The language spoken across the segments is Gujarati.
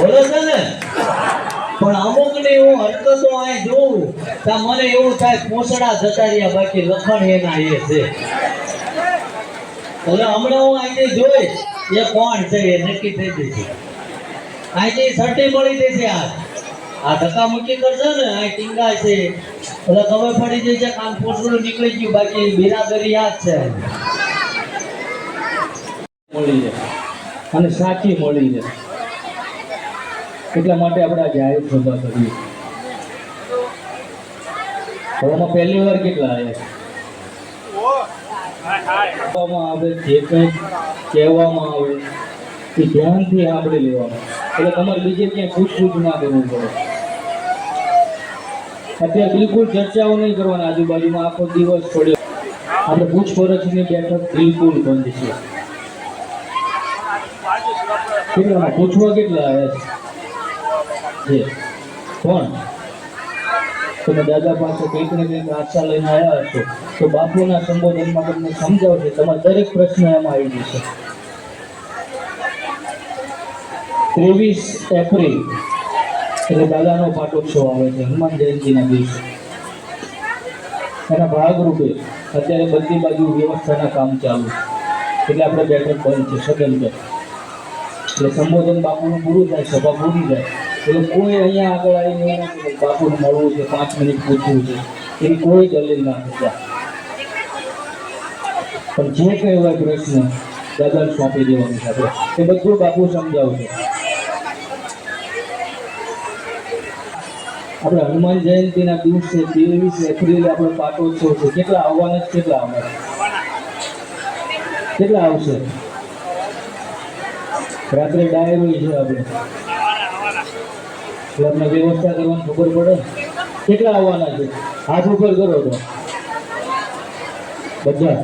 બોલો છે ને પણ અમુક ને હું હરકતો અહીં જોઉં તો મને એવું થાય પોસડા જતા રહ્યા બાકી લખણ એના એ છે. એટલે હમણાં હું અહીંથી જોઈશ એ કોણ છે એ નક્કી થઈ જશે. અહીંથી સર્ટી મળી જશે. આ ધક્કા મૂકી કરશે ને આ ટીંગા છે એટલે ખબર પડી જશે કે આમ પોસડું નીકળી ગયું બાકી બિરાદરી યાદ છે મળી જાય અને સાચી મળી જાય. એટલા માટે આપણે આ જાહેર સભા કરીએ. હવામાં પહેલી વાર કેટલા આવ્યા આવે જે કંઈ કહેવામાં આવે એ ધ્યાનથી આપણે લેવાનું. એટલે તમારે બીજે ક્યાંય પૂછપૂછ ના કરવું પડે. અત્યારે બિલકુલ ચર્ચાઓ નહીં કરવાના. આજુબાજુમાં આખો દિવસ પડ્યો આપણે પૂછપરછની બેઠક બિલકુલ બંધ છે. કેટલા પૂછવા કેટલા આવ્યા છે? કોણ? તમે દાદા પાસે કંઈક ને કંઈક આશા લઈને આવ્યા હશો તો બાપુના સંબોધનમાં તમને સમજાવશે. તમારા દરેક પ્રશ્ન એમાં આવી જશે. 23 એપ્રિલ એટલે દાદાનો પાટોત્સવ આવે છે, હનુમાન જયંતિના દિવસે. એના ભાગરૂપે અત્યારે બધી બાજુ વ્યવસ્થાના કામ ચાલુ એટલે આપણે બેઠક બંધ છે સદંતર. એટલે સંબોધન બાપુનું પૂરું થાય, સભા પૂરી થાય એટલે કોઈ અહીંયા આગળ આવીને બાપુને મળવું છે, 5 મિનિટ પૂછવું છે એની કોઈ દલીલ ના થતા. પણ જે કંઈ હોય પ્રશ્ન દાદાને સોંપી દેવાનું સાથે એ બધું બાપુ સમજાવશે. આપણે હનુમાન જયંતિના દિવસે 23 એપ્રિલે આપણે પાટોત્સવ છે. કેટલા આવવાના? કેટલા આવવાના? કેટલા આવશે? રાત્રે ડાયરો છે આપણે એટલે આપણે વ્યવસ્થા કરવાની ખબર પડે. કેટલા આવવાના છે? હાથ ઉપર કરો તો બધા.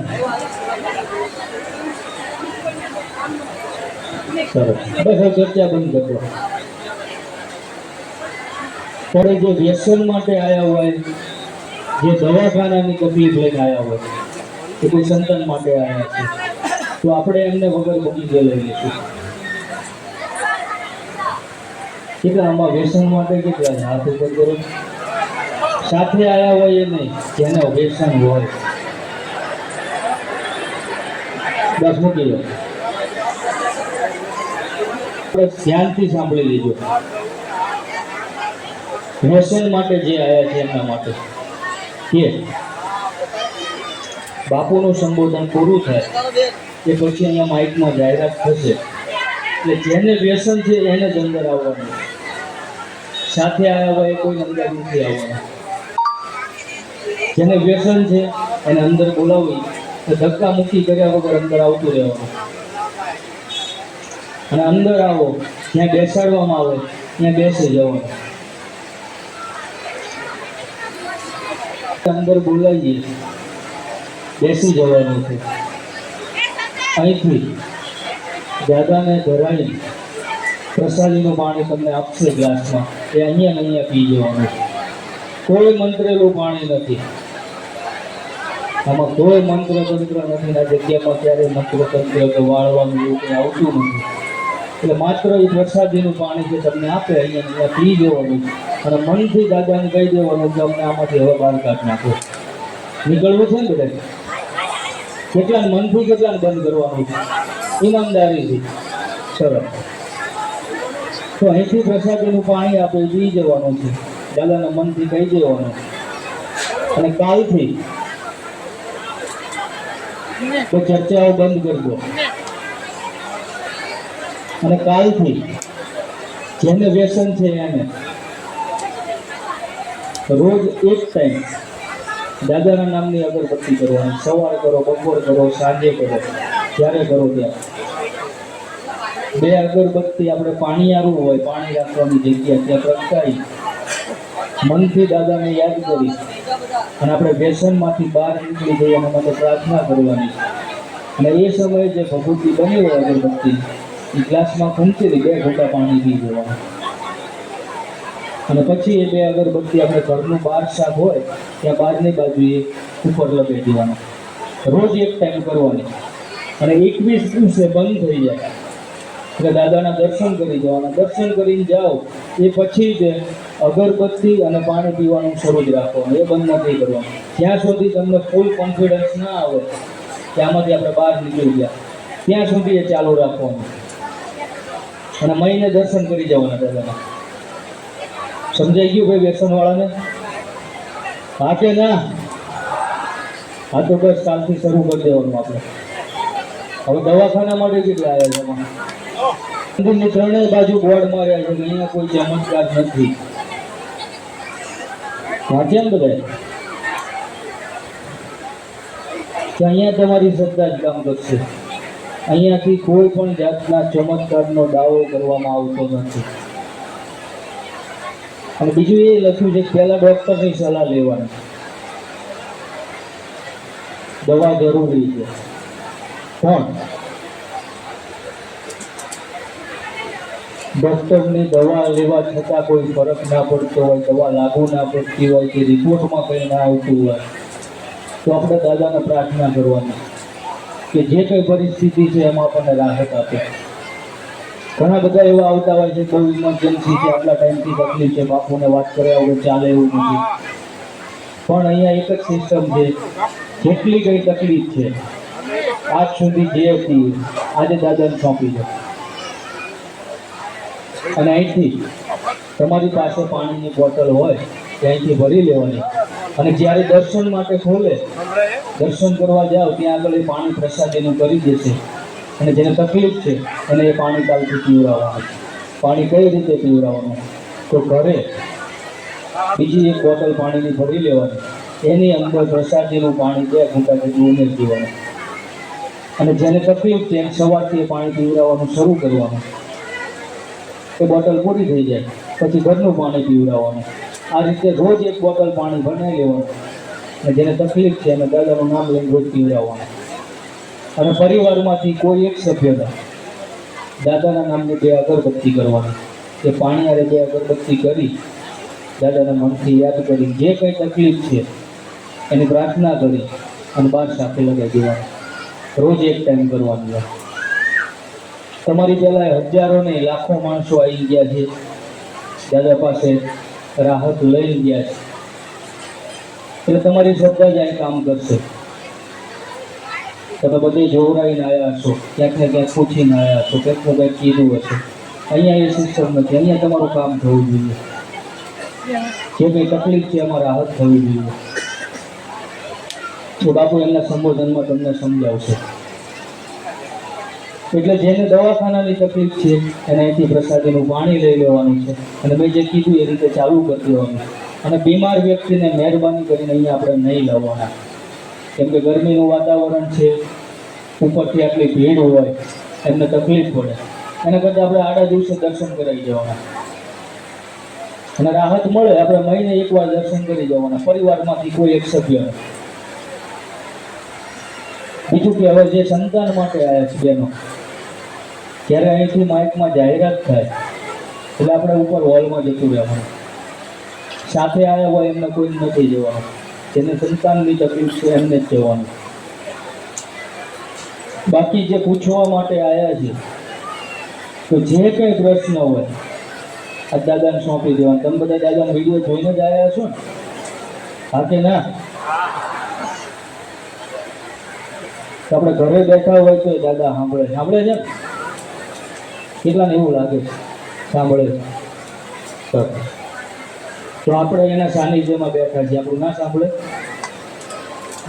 સરસ. બસ ચર્ચા બંધ કરજો. ત્યારે જે વ્યસન માટે આવ્યા હોય, જે દવાખાનાની તકલીફ લઈને આવ્યા હોય, એ કોઈ સંતાન માટે આવ્યા છે તો આપણે એમને વગર બગીચે લઈ લઈશું. કેટલા આમાં વ્યસન માટે કેટલા છે? હાથ ઉપર કરો. સાથે આવ્યા હોય એ નહીં, જેને વ્યસન હોય બસ મૂકી લો. ધ્યાનથી સાંભળી લેજો. વ્યસન માટે જે આવ્યા છે એમના માટે કે બાપુનું સંબોધન પૂરું થાય એ પછી અહીંયા માઇકમાં જાહેરાત થશે એટલે જેને વ્યસન છે એને જ અંદર આવવાનું. સાથે આવ્યા હોય એ કોઈ અંદર નથી આવવાનું. જેને વ્યસન છે એને અંદર બોલાવી તો ધક્કા મુક્કી કર્યા વગર અંદર આવતું રહેવાનું. અને અંદર આવો જ્યાં બેસાડવામાં આવે ત્યાં બેસી જવાનું. અંદર બોલાવીએ બેસી જવાનું છે. અહીંથી દાદાને ધરાવી પ્રસાદીનું પાણી તમને આપશે ગ્લાસમાં, એ અહીંયા ને અહીંયા પી જવાનું છે. કોઈ મંત્રેલું પાણી નથી આમાં. કોઈ મંત્ર તંત્ર નથી. આ જગ્યામાં ક્યારેય મંત્ર તંત્ર કે વાળવાનું એવું કંઈ આવતું નથી. એટલે માત્ર એ પ્રસાદીનું પાણી જે તમને આપે અહીંયા પી જવાનું અને મનથી દાદાને કહી દેવાનું કે અમને આમાંથી હવે બહાર કાઢ નાખો. નીકળવું છે ને બધા. કેટલાને મનથી કેટલાને બંધ કરવાનું છે? ઈમાનદારીથી. સરસ. તો અહીંથી પ્રસાદીનું પાણી આપે પી જવાનું છે, દાદાના મનથી કહી દેવાનું. અને કાલથી તો ચર્ચાઓ બંધ કરી દો. અને કાલથી જેને વ્યસન છે એને રોજ એક ટાઈમ દાદાના નામની અગરબત્તી કરવાની. સવાર કરો, બપોર કરો, સાંજે કરો, જ્યારે કરો ત્યારે 2 અગરબત્તી આપણે પાણી આવવું હોય, પાણી રાખવાની જગ્યા ત્યાં પ્રગટાવી મનથી દાદાને યાદ કરી અને આપણે વ્યસનમાંથી બહાર નીકળી જઈએ એના માટે પ્રાર્થના કરવાની. અને એ સમયે જે ભભૂતિ બની હોય અગરબત્તી એ ગ્લાસમાં ખૂંચેલી 2 ઘોંટા પાણી પી જવાનું. અને પછી એ 2 અગરબત્તી આપણે ઘરનું બહાર શાક હોય ત્યાં બહારની બાજુએ ઉપર લગાવી દેવાનું. રોજ એક ટાઈમ કરવાની અને 21 દિવસે બંધ થઈ જાય. એટલે દાદાના દર્શન કરી જવાના. દર્શન કરીને જાઓ એ પછી જ અગરબત્તી અને પાણી પીવાનું શરૂ જ રાખવાનું, એ બંધ નથી કરવાનું. જ્યાં સુધી તમને ફૂલ કોન્ફિડન્સ ના આવે કે આમાંથી આપણે બહાર નીકળી ગયા, ત્યાં સુધી એ ચાલુ રાખવાનું. અને મહિને દર્શન કરી જવાના દાદાના. સમજાઈ ગયું ભાઈ વ્યસનવાળાને? હા કે ના? હા તો બસ કાલથી શરૂ કરી દેવાનું આપણે. હવે દવાખાના માટે કેટલા આવ્યા છે? મંદિરની ત્રણેય બાજુ બોર્ડ માર્યા છે કે અહીંયા કોઈ ચમત્કાર નથી. વાંચ્યા ને બધા કે અહીંયા તમારી શ્રદ્ધા જ કામ કરશે. અહીંયાથી કોઈ પણ જાતના ચમત્કારનો દાવો કરવામાં આવતો નથી. અને બીજું એ લખ્યું છે કે પહેલા ડોક્ટરની સલાહ લેવાની. દવા જરૂરી છે પણ ડોક્ટરની દવા લેવા છતાં કોઈ ફરક ના પડતો હોય, દવા લાગુ ના પડતી હોય કે રિપોર્ટમાં કંઈ ના આવતું હોય, તો આપણે દાદાને પ્રાર્થના કરવાની કે જે કંઈ પરિસ્થિતિ છે એમાં આપણને રાહત આપે. ઘણા બધા એવા આવતા હોય છે, બહુ ઇમરજન્સી છે, આટલા ટાઈમથી તકલીફ છે, બાપુને વાત કર્યા વગર ચાલે એવું નથી. પણ અહીંયા એક જ સિસ્ટમ છે, જેટલી કંઈ તકલીફ છે આજ સુધી જે હતી આજે દાદાને સોંપી દો. અને અહીંથી તમારી પાસે પાણીની બોટલ હોય તે અહીંથી ભરી લેવાની. અને જ્યારે દર્શન માટે ખોલે, દર્શન કરવા જાઓ ત્યાં આગળ એ પાણી પ્રસાદીનું કરી દેશે. અને જેને તકલીફ છે એને એ પાણી કાલથી પીવડાવવાનું. પાણી કઈ રીતે પીવડાવવાનું? તો ઘરે બીજી એક બોટલ પાણીની ભરી લેવાની, એની અંદર પ્રસાદીનું પાણી 2 ઘૂંટા જેટલું ઉમેરી દેવાનું. અને જેને તકલીફ છે એને સવારથી એ પાણી પીવડાવવાનું શરૂ કરવાનું. એ બોટલ પૂરી થઈ જાય પછી ઘરનું પાણી પીવડાવવાનું. આ રીતે રોજ એક બોટલ પાણી બનાવી લેવાનું. અને જેને તકલીફ છે એને દાદાનું નામ લઈને રોજ પીવડાવવાનું. અને પરિવારમાંથી કોઈ એક સભ્યને દાદાના નામની 2 અગરબત્તી કરવાની. એ પાણી આરે 2 અગરબત્તી કરી દાદાના મનથી યાદ કરી જે કંઈ તકલીફ છે એની પ્રાર્થના કરી અને 12 સાથે લગાવી દેવાની. રોજ એક ટાઈમ કરવાની હોય. તમારી પહેલાં હજારો નહીં લાખો માણસો આવી ગયા છે દાદા પાસે, રાહત લઈ ગયા છે. એટલે તમારી શ્રદ્ધા જ અહીં કામ કરશે. તમે બધે જોવરાઈને આવ્યા છો, ક્યાંક ને ક્યાંક પૂછીને આવ્યા છો, ક્યાંક ને ક્યાંક કીધું હશે. અહીંયા એ સિસ્ટમ નથી. અહીંયા તમારું કામ થવું જોઈએ. જે કંઈ તકલીફ છે એમાં રાહત થવી જોઈએ. તો બાપુ એમના સંબોધનમાં તમને સમજાવશે. એટલે જેને દવાખાનાની તકલીફ છે એને અહીંથી પ્રસાદીનું પાણી લઈ લેવાનું છે અને મેં જે કીધું એ રીતે ચાલુ કરી દેવાનું. અને બીમાર વ્યક્તિને મહેરબાની કરીને અહીંયા આપણે નહીં લાવવાના, કેમ કે ગરમીનું વાતાવરણ છે, ઉપરથી આટલી ભીડ હોય, એમને તકલીફ પડે. એના કરતાં આપણે આડા દિવસે દર્શન કરાવી જવાના અને રાહત મળે. આપણે મહિને એકવાર દર્શન કરી જવાના, પરિવારમાંથી કોઈ એક સભ્યને. બીજું કે હવે જે સંતાન માટે આવ્યા છે બેનો, જ્યારે અહીંથી માઇકમાં જાહેરાત થાય એટલે આપણે ઉપર હોલમાં જતું રહેવાનું. સાથે આવ્યા હોય એમને કોઈ નથી જવાનું. જેને સંતાનની તકલીફ છે એમને જ જવાનું. બાકી જે પૂછવા માટે આવ્યા છે તો જે કંઈ પ્રશ્ન હોય આ દાદાને સોંપી દેવાનું. તમે બધા દાદાનો વિડીયો જોઈને જ આવ્યા છો ને? હા કે ના? તો આપણે ઘરે બેઠા હોય તો દાદા સાંભળે છે ને? કેટલાને એવું લાગે છે સાંભળે છે? તો આપણે એના સાનિધ્યમાં બેઠા છીએ, આપણું ના સાંભળે?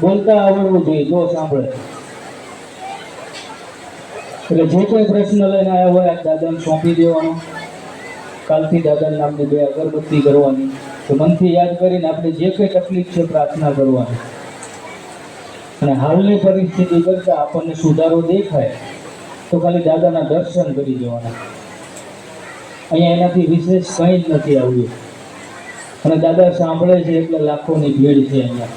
બોલતા આવડવું જોઈએ તો સાંભળે. એટલે જે કોઈ પ્રશ્ન લઈને આવ્યા હોય આ દાદાને સોંપી દેવાનો. કાલથી દાદાના નામની 2 અગરબત્તી કરવાની. તો મનથી યાદ કરીને આપણે જે કંઈ તકલીફ છે પ્રાર્થના કરવાની. અને હાલની પરિસ્થિતિ કરતાં આપણને સુધારો દેખાય તો ખાલી દાદાના દર્શન કરી જવાના. અહીંયા એનાથી વિશેષ કંઈ જ નથી આવ્યું. અને દાદા સાંભળે છે એટલે લાખોની ભીડ છે અહીંયા.